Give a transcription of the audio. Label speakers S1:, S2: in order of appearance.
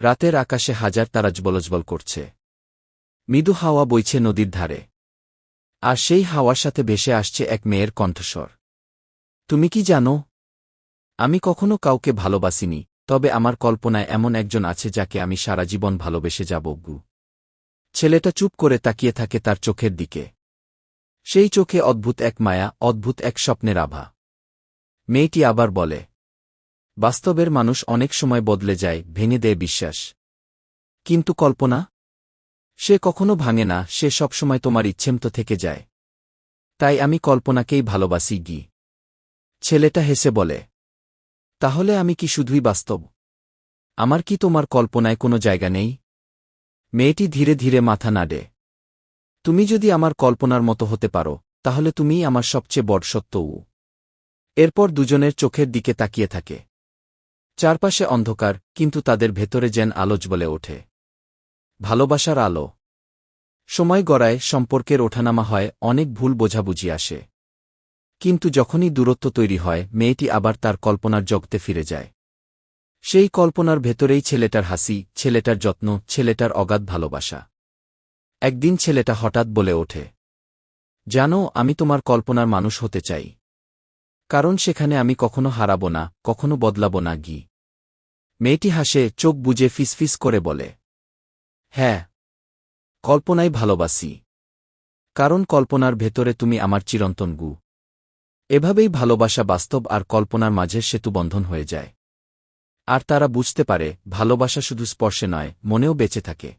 S1: রাতের আকাশে হাজার তারা জ্বলজ্বল করছে। মৃদু হাওয়া বইছে নদীর ধারে। আর সেই হাওয়ার সাথে ভেসে আসছে এক মেয়ের কণ্ঠস্বর। তুমি কি জানো, আমি কখনো কাউকে ভালোবাসিনি, তবে আমার কল্পনায় এমন একজন আছে যাকে আমি সারা জীবন ভালোবেসে যাব গু। ছেলেটা চুপ করে তাকিয়ে থাকে তার চোখের দিকে। সেই চোখে অদ্ভুত এক মায়া, অদ্ভুত এক স্বপ্নের আভা। মেয়েটি আবার বলে, বাস্তবের মানুষ অনেক সময় বদলে যায়, ভেঙে দেয় বিশ্বাস। কিন্তু কল্পনা, সে কখনো ভাঙে না, সে সবসময় তোমার ইচ্ছেমতো থেকে যায়। তাই আমি কল্পনাকেই ভালোবাসি গি। ছেলেটা হেসে বলে, তাহলে আমি কি শুধুই বাস্তব? আমার কি তোমার কল্পনায় কোনো জায়গা নেই? মেয়েটি ধীরে ধীরে মাথা নাড়ে। তুমি যদি আমার কল্পনার মতো হতে পারো, তাহলে তুমিই আমার সবচেয়ে বড় সত্য। এরপর দুজনের চোখের দিকে তাকিয়ে থাকে। চারপাশে অন্ধকার, কিন্তু তাদের ভেতরে যেন আলো জ্বলে ওঠে। ভালোবাসার আলো। সময় গড়ায়, সম্পর্কের ওঠানামা হয়, অনেক ভুল বোঝাবুঝি আসে। কিন্তু যখনই দূরত্ব তৈরি হয়, মেয়েটি আবার তার কল্পনার জগতে ফিরে যায়। সেই কল্পনার ভেতরেই ছেলেটার হাসি, ছেলেটার যত্ন, ছেলেটার অগাধ ভালোবাসা। একদিন ছেলেটা হঠাৎ বলে ওঠে, জানো, আমি তোমার কল্পনার মানুষ হতে চাই। কারণ সেখানে আমি কখনো হারাব না, কখনো বদলাব না গি। মেয়েটি হাসে, চোখ বুজে ফিসফিস করে বলে, হ্যাঁ, কল্পনাই ভালোবাসি। কারণ কল্পনার ভেতরে তুমি আমার চিরন্তন গু। এভাবেই ভালোবাসা বাস্তব আর কল্পনার মাঝে সেতুবন্ধন হয়ে যায়। আর তারা বুঝতে পারে, ভালোবাসা শুধু স্পর্শে নয়, মনেও বেঁচে থাকে।